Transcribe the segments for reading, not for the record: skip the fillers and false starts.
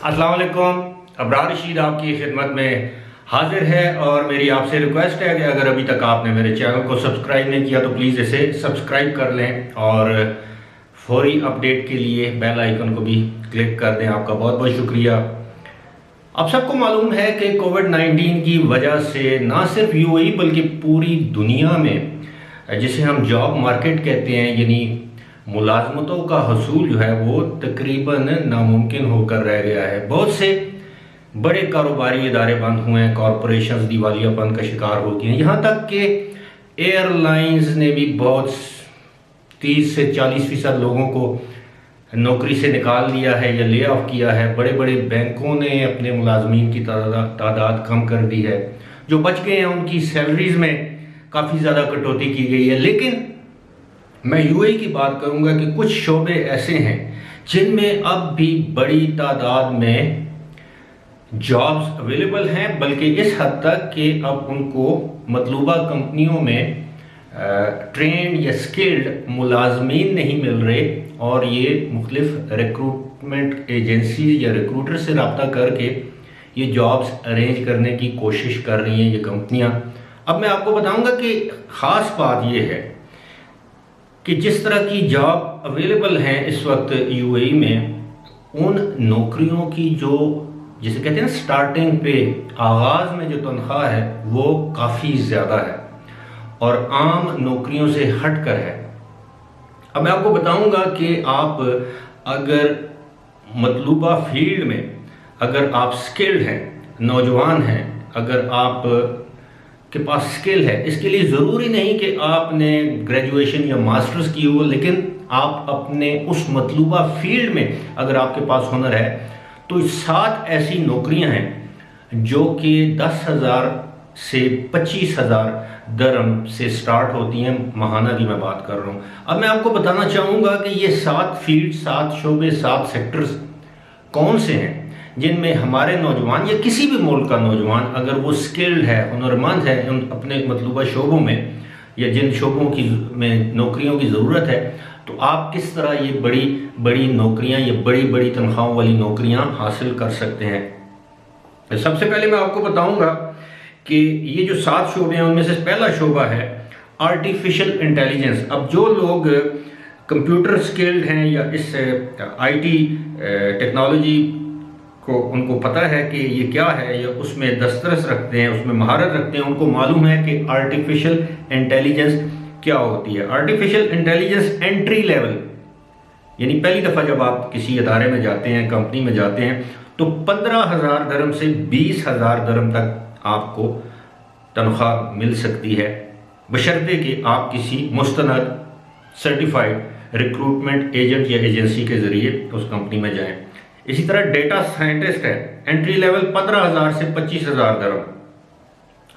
अस्सलाम वालेकुम। अबरार रशीद आपकी खिदमत में हाजिर है और मेरी आपसे रिक्वेस्ट है कि अगर अभी तक आपने मेरे चैनल को सब्सक्राइब नहीं किया तो प्लीज़ इसे सब्सक्राइब कर लें और फौरी अपडेट के लिए बेल आइकन को भी क्लिक कर दें। आपका बहुत बहुत शुक्रिया। अब सबको मालूम है कि कोविड-19 की वजह से ना सिर्फ यूएई बल्कि पूरी दुनिया में जिसे हम जॉब मार्केट कहते हैं यानी मुलाजमतों का हसूल जो है वो तकरीबन नामुमकिन होकर रह गया है। बहुत से बड़े कारोबारी इदारे बंद हुए हैं, कॉरपोरेशंस दिवालियापन का शिकार हो गए हैं। यहाँ तक कि एयरलाइंस ने भी बहुत 30 से 40% लोगों को नौकरी से निकाल दिया है या ले ऑफ किया है। बड़े बड़े बैंकों ने अपने मुलाजमीन की तादाद कम कर दी है। जो बच गए हैं उनकी सैलरीज में काफ़ी ज़्यादा कटौती की गई है। लेकिन मैं यूएई की बात करूंगा कि कुछ शोबे ऐसे हैं जिनमें अब भी बड़ी तादाद में जॉब्स अवेलेबल हैं, बल्कि इस हद तक कि अब उनको मतलूबा कंपनियों में ट्रेंड या स्किल्ड मुलाजमीन नहीं मिल रहे और ये मुख्तलिफ रिक्रूटमेंट एजेंसी या रिक्रूटर से रब्ता करके ये जॉब्स अरेंज करने की कोशिश कर रही हैं ये कंपनियां। अब मैं आपको बताऊंगा कि ख़ास बात ये है कि जिस तरह की जॉब अवेलेबल हैं इस वक्त यूएई में, उन नौकरियों की जो जिसे कहते हैं स्टार्टिंग पे आगाज़ में जो तनख्वाह है वो काफ़ी ज़्यादा है और आम नौकरियों से हटकर है। अब मैं आपको बताऊंगा कि आप अगर मतलूबा फील्ड में अगर आप स्किल्ड हैं, नौजवान हैं, अगर आप के पास स्किल है, इसके लिए ज़रूरी नहीं कि आपने ग्रेजुएशन या मास्टर्स की हो, लेकिन आप अपने उस मतलूबा फील्ड में अगर आपके पास हुनर है तो 7 ऐसी नौकरियां हैं जो कि 10,000 से 25,000 दरम से स्टार्ट होती हैं। महाना की मैं बात कर रहा हूँ। अब मैं आपको बताना चाहूँगा कि ये 7 फील्ड, 7 शोबे, 7 सेक्टर्स कौन से हैं जिनमें हमारे नौजवान या किसी भी मुल्क का नौजवान अगर वो स्किल्ड है, हुनरमंद है उन अपने मतलूबा शोबों में या जिन शोबों की में नौकरियों की ज़रूरत है, तो आप किस तरह ये बड़ी बड़ी नौकरियां या बड़ी बड़ी तनख्वाहों वाली नौकरियां हासिल कर सकते हैं। सबसे पहले मैं आपको बताऊंगा कि ये जो 7 शोबे हैं उनमें से पहला शोबा है आर्टिफिशियल इंटेलिजेंस। अब जो लोग कंप्यूटर स्किल्ड हैं या इस आईटी टेक्नोलॉजी को उनको पता है कि ये क्या है या उसमें दस्तरस रखते हैं, उसमें महारत रखते हैं, उनको मालूम है कि आर्टिफिशियल इंटेलिजेंस क्या होती है। आर्टिफिशियल इंटेलिजेंस एंट्री लेवल यानी पहली दफ़ा जब आप किसी इदारे में जाते हैं, कंपनी में जाते हैं, तो 15,000 दरम से 20,000 दरम तक आपको तनख्वाह मिल सकती है, बशर्ते कि आप किसी मुस्तनद सर्टिफाइड रिक्रूटमेंट एजेंट या एजेंसी के ज़रिए उस कंपनी में जाएं। इसी तरह डेटा साइंटिस्ट है, एंट्री लेवल 15,000 से 25,000 दरम।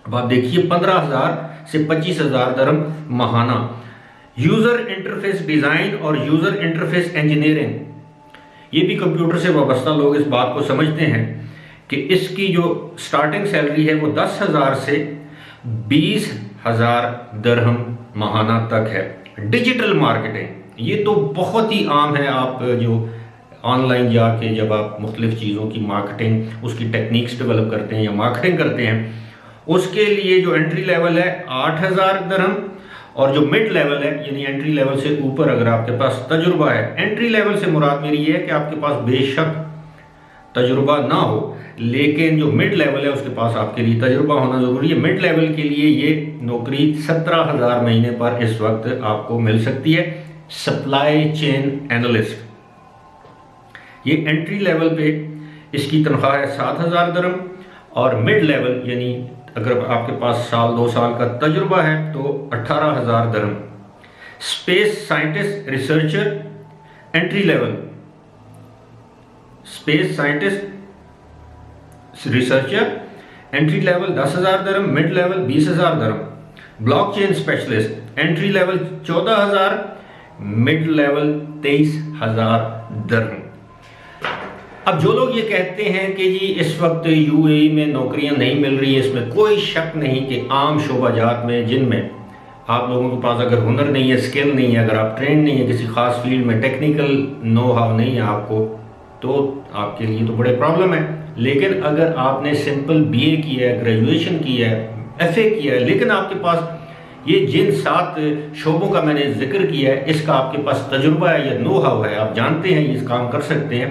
अब आप देखिए 15,000 से 25,000 दरम महाना। यूज़र इंटरफेस डिज़ाइन और यूज़र इंटरफेस इंजीनियरिंग, ये भी कंप्यूटर से वाबस्ता लोग इस बात को समझते हैं कि इसकी जो स्टार्टिंग सैलरी है वो 10,000 से 20,000 दरहम महाना तक है। डिजिटल मार्केटिंग, ये तो बहुत ही आम है। आप जो ऑनलाइन जाके जब आप मुख्तलिफ चीज़ों की मार्केटिंग, उसकी टेक्निक्स डेवलप करते हैं या मार्केटिंग करते हैं, उसके लिए जो एंट्री लेवल है 8,000 दरहम और जो मिड लेवल है यानी एंट्री लेवल से ऊपर अगर आपके पास तजुर्बा है, एंट्री लेवल से मुराद मेरी ये है कि आपके पास बेशक तजुर्बा ना हो, लेकिन जो मिड लेवल है उसके पास आपके लिए तजुर्बा होना ज़रूरी है। मिड लेवल के लिए ये नौकरी 17,000 महीने पर इस वक्त आपको मिल सकती है। सप्लाई चेन एनालिस्ट, ये एंट्री लेवल पे इसकी तनख्वाह है 7,000 दरम और मिड लेवल यानी अगर आपके पास साल 2 साल का तजुर्बा है तो 18,000 दरम। Space scientist researcher entry level, space scientist researcher entry level 10,000 दरम, मिड लेवल 20,000 दरम। Blockchain specialist entry level 14,000, mid level 23,000 दरम। अब जो लोग ये कहते हैं कि जी इस वक्त यूएई में नौकरियां नहीं मिल रही है, इसमें कोई शक नहीं कि आम शोबाजात में जिनमें आप लोगों के पास अगर हुनर नहीं है, स्किल नहीं है, अगर आप ट्रेंड नहीं है किसी खास फील्ड में, टेक्निकल नो हाउ नहीं है आपको, तो आपके लिए तो बड़े प्रॉब्लम है। लेकिन अगर आपने सिंपल बीए किया है, ग्रेजुएशन किया है, एफए किया है, लेकिन आपके पास ये जिन 7 शोबों का मैंने जिक्र किया है, इसका आपके पास तजुर्बा है या नो हाउ है, आप जानते हैं ये काम कर सकते हैं,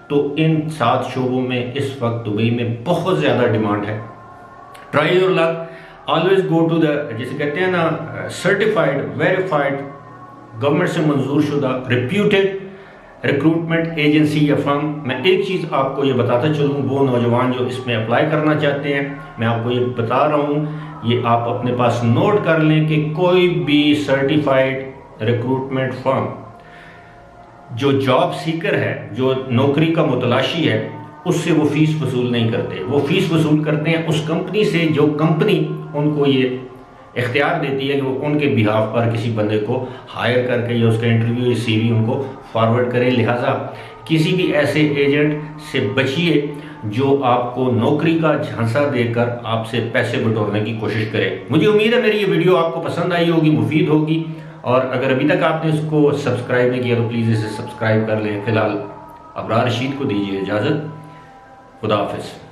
तो इन 7 शोबों में इस वक्त दुबई में बहुत ज़्यादा डिमांड है। Try your luck, always go to the, जैसे कहते हैं ना, सर्टिफाइड, वेरीफाइड, गवर्नमेंट से मंजूर शुदा, रिप्यूटेड रिक्रूटमेंट एजेंसी या फर्म। मैं एक चीज़ आपको ये बताता चलूँ, वो नौजवान जो इसमें अप्लाई करना चाहते हैं, मैं आपको ये बता रहा हूँ, ये आप अपने पास नोट कर लें कि कोई भी सर्टिफाइड रिक्रूटमेंट फर्म जो जॉब सीकर है, जो नौकरी का मुतलाशी है, उससे वो फीस वसूल नहीं करते। वो फीस वसूल करते हैं उस कंपनी से जो कंपनी उनको ये इख्तियार देती है कि वो उनके बिहाफ पर किसी बंदे को हायर करके या उसका इंटरव्यू या सीवी उनको फॉरवर्ड करें। लिहाजा किसी भी ऐसे एजेंट से बचिए जो आपको नौकरी का झांसा देकर आपसे पैसे बटोरने की कोशिश करे। मुझे उम्मीद है मेरी ये वीडियो आपको पसंद आई होगी, मुफीद होगी, और अगर अभी तक आपने इसको सब्सक्राइब नहीं किया तो प्लीज़ इसे सब्सक्राइब कर लें। फिलहाल अबरार रशीद को दीजिए इजाज़त। खुदा हाफिज़।